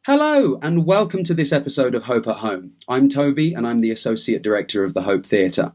Hello, and welcome to this episode of Hope at Home. I'm Toby, and I'm the Associate Director of the Hope Theatre.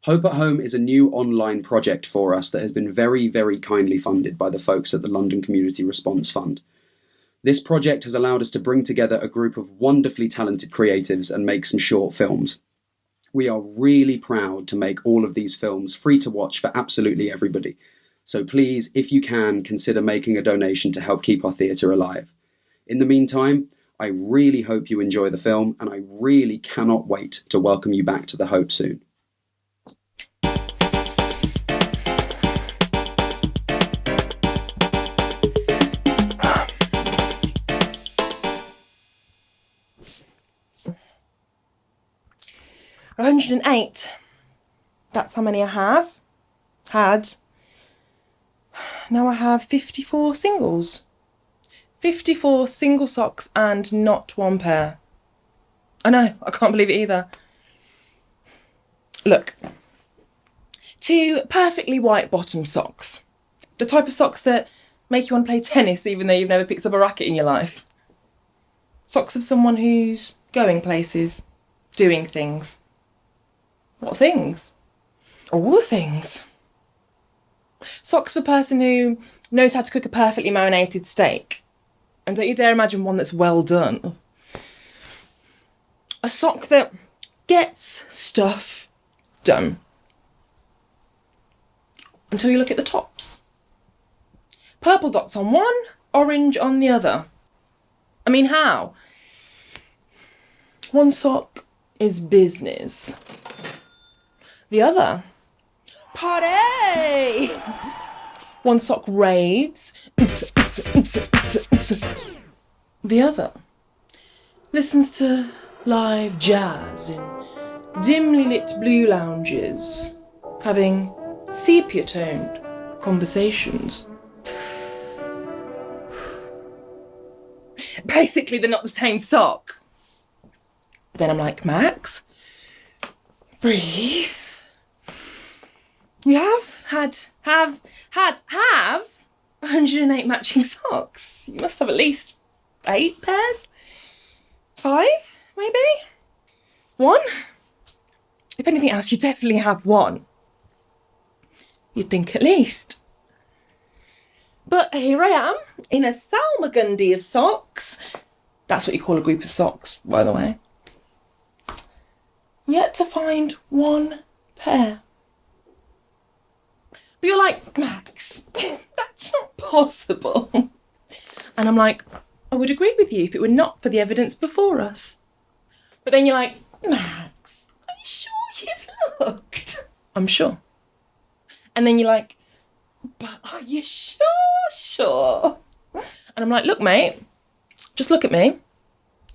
Hope at Home is a new online project for us that has been very, very kindly funded by the folks at the London Community Response Fund. This project has allowed us to bring together a group of wonderfully talented creatives and make some short films. We are really proud to make all of these films free to watch for absolutely everybody. So please, if you can, consider making a donation to help keep our theatre alive. In the meantime, I really hope you enjoy the film, and I really cannot wait to welcome you back to the Hope soon. $108. That's how many I have. Had. Now I have 54 singles. 54 single socks and not one pair. I know, I can't believe it either. Look. 2 perfectly white bottom socks. The type of socks that make you want to play tennis even though you've never picked up a racket in your life. Socks of someone who's going places, doing things. What things? All the things. Socks for a person who knows how to cook a perfectly marinated steak. And don't you dare imagine one that's well done. A sock that gets stuff done. Until you look at the tops. Purple dots on one, orange on the other. I mean, how? One sock is business. The other, party! One sock raves. The other listens to live jazz in dimly lit blue lounges, having sepia-toned conversations. Basically, they're not the same sock. But then I'm like, Max, breathe. You have 108 matching socks. You must have at least 8 pairs? 5, maybe? 1? If anything else, you definitely have 1. You'd think at least. But here I am, in a salmagundy of socks. That's what you call a group of socks, by the way. Yet to find 1 pair. But you're like, Max, that's not possible. And I'm like, I would agree with you if it were not for the evidence before us. But then you're like, Max, are you sure you've looked? I'm sure. And then you're like, but are you sure? And I'm like, look, mate, just look at me.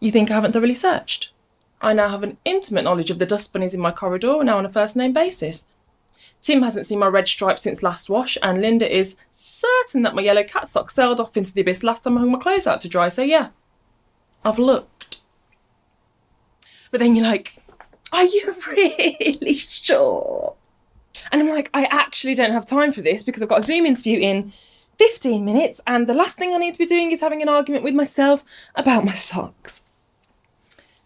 You think I haven't thoroughly searched? I now have an intimate knowledge of the dust bunnies in my corridor, now on a first name basis. Tim hasn't seen my red stripe since last wash, and Linda is certain that my yellow cat sock sailed off into the abyss last time I hung my clothes out to dry, so yeah, I've looked. But then you're like, are you really sure? And I'm like, I actually don't have time for this because I've got a Zoom interview in 15 minutes and the last thing I need to be doing is having an argument with myself about my socks.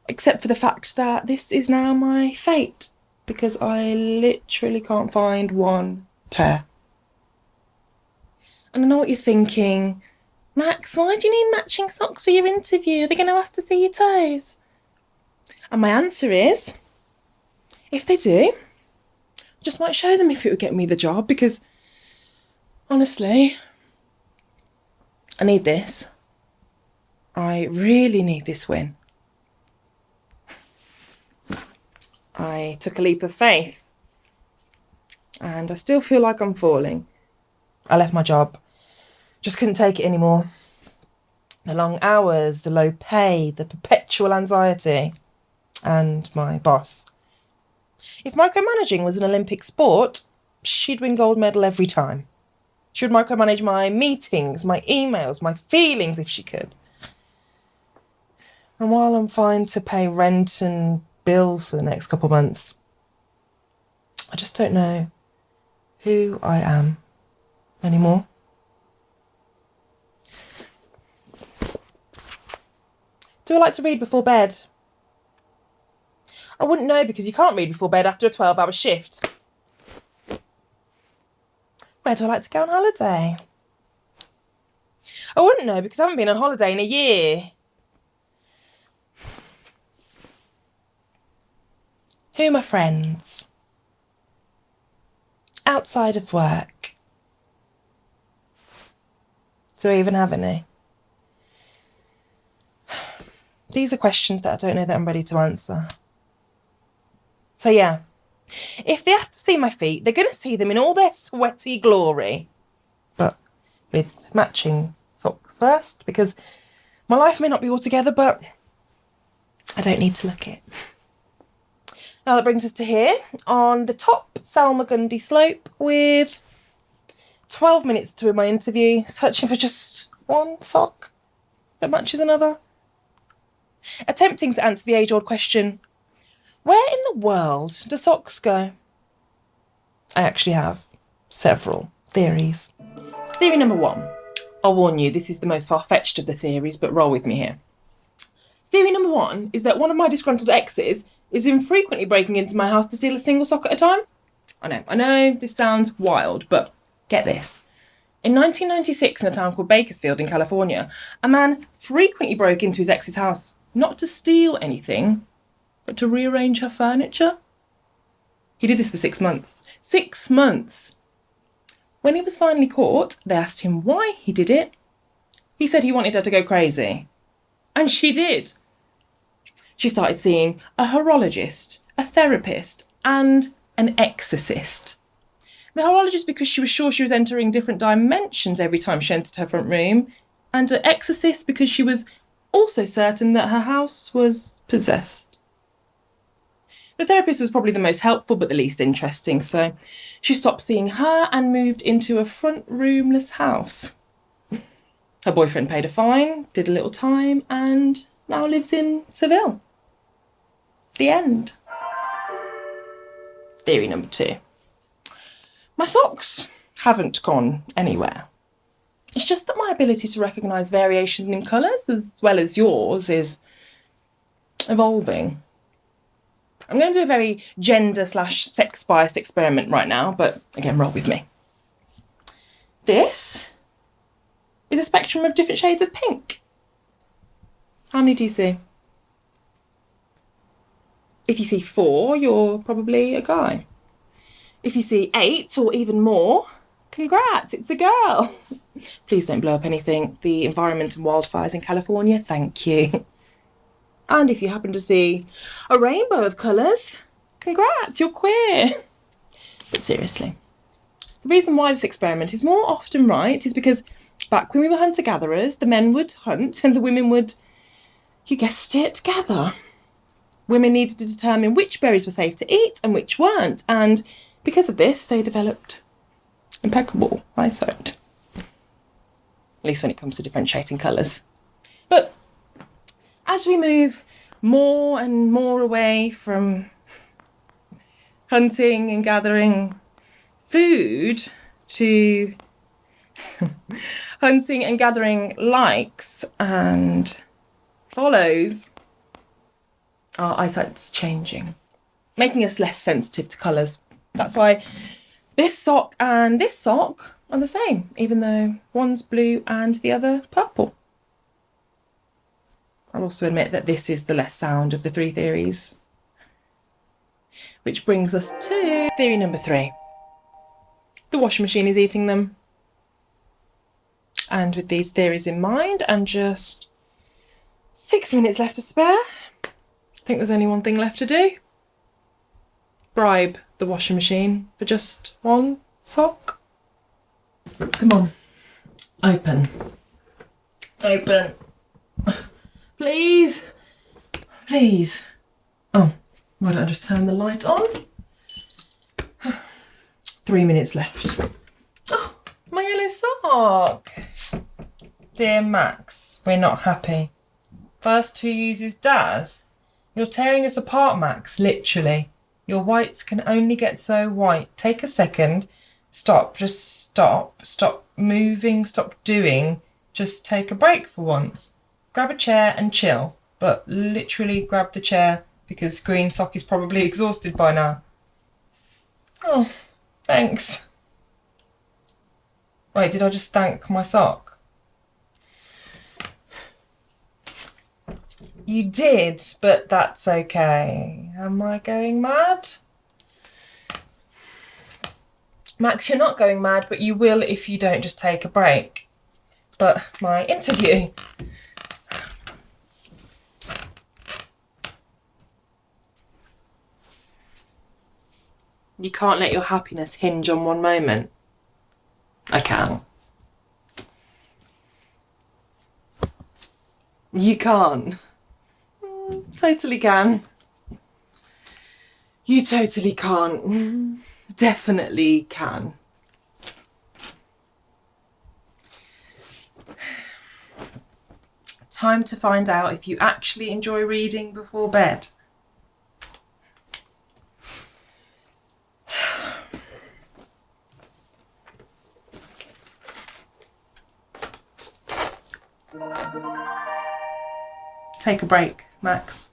Except for the fact that this is now my fate. Because I literally can't find 1 pair. And I know what you're thinking. Max, why do you need matching socks for your interview? Are they going to ask to see your toes? And my answer is, if they do, just might show them if it would get me the job. Because, honestly, I need this. I really need this win. I took a leap of faith and I still feel like I'm falling. I left my job. Just couldn't take it anymore. The long hours, the low pay, the perpetual anxiety, and my boss. If micromanaging was an Olympic sport, she'd win gold medal every time. She would micromanage my meetings, my emails, my feelings if she could. And while I'm fine to pay rent and bills for the next couple of months, I just don't know who I am anymore. Do I like to read before bed? I wouldn't know because you can't read before bed after a 12-hour shift. Where do I like to go on holiday? I wouldn't know because I haven't been on holiday in a year. Who are my friends? Outside of work. Do I even have any? These are questions that I don't know that I'm ready to answer. So yeah, if they ask to see my feet, they're going to see them in all their sweaty glory. But with matching socks first, because my life may not be all together, but I don't need to look it. Now that brings us to here, on the top Salmagundi slope with 12 minutes to my interview, searching for just one sock that matches another. Attempting to answer the age-old question, where in the world do socks go? I actually have several theories. Theory number 1. I'll warn you, this is the most far-fetched of the theories, but roll with me here. Theory number 1 is that one of my disgruntled exes is infrequently breaking into my house to steal a single sock at a time. I know, this sounds wild, but get this. In 1996, in a town called Bakersfield in California, a man frequently broke into his ex's house, not to steal anything, but to rearrange her furniture. He did this for 6 months. 6 months! When he was finally caught, they asked him why he did it. He said he wanted her to go crazy. And she did. She started seeing a horologist, a therapist, and an exorcist. The horologist because she was sure she was entering different dimensions every time she entered her front room, and an exorcist because she was also certain that her house was possessed. The therapist was probably the most helpful but the least interesting, so she stopped seeing her and moved into a front roomless house. Her boyfriend paid a fine, did a little time, and now lives in Seville. The end. Theory number 2. My socks haven't gone anywhere. It's just that my ability to recognise variations in colours, as well as yours, is evolving. I'm going to do a very gender/sex-biased experiment right now, but again, roll with me. This is a spectrum of different shades of pink. How many do you see? If you see 4, you're probably a guy. If you see 8 or even more, congrats, it's a girl. Please don't blow up anything. The environment and wildfires in California, thank you. And if you happen to see a rainbow of colours, congrats, you're queer. But seriously, the reason why this experiment is more often right is because back when we were hunter-gatherers, the men would hunt and the women would, you guessed it, gather. Women needed to determine which berries were safe to eat and which weren't, and because of this, they developed impeccable eyesight. At least when it comes to differentiating colours. But as we move more and more away from hunting and gathering food to hunting and gathering likes and follows, our eyesight's changing, making us less sensitive to colours. That's why this sock and this sock are the same, even though one's blue and the other purple. I'll also admit that this is the less sound of the 3 theories. Which brings us to theory number 3. The washing machine is eating them. And with these theories in mind, and just 6 minutes left to spare, I think there's only one thing left to do. Bribe the washing machine for just one sock. Come on. Open. Open. Please. Please. Oh, why don't I just turn the light on? 3 minutes left. Oh, my yellow sock. Dear Max, we're not happy. First who uses Daz? You're tearing us apart, Max, literally. Your whites can only get so white. Take a second. Stop, just stop. Stop moving, stop doing. Just take a break for once. Grab a chair and chill. but literally grabbed the chair because Green Sock is probably exhausted by now. Oh, thanks. Wait, did I just thank my sock? You did, but that's okay. Am I going mad? Max, you're not going mad, but you will if you don't just take a break. But my interview. You can't let your happiness hinge on one moment. I can. You can't. Totally can. You totally can't. Definitely can. Time to find out if you actually enjoy reading before bed. Take a break, Max.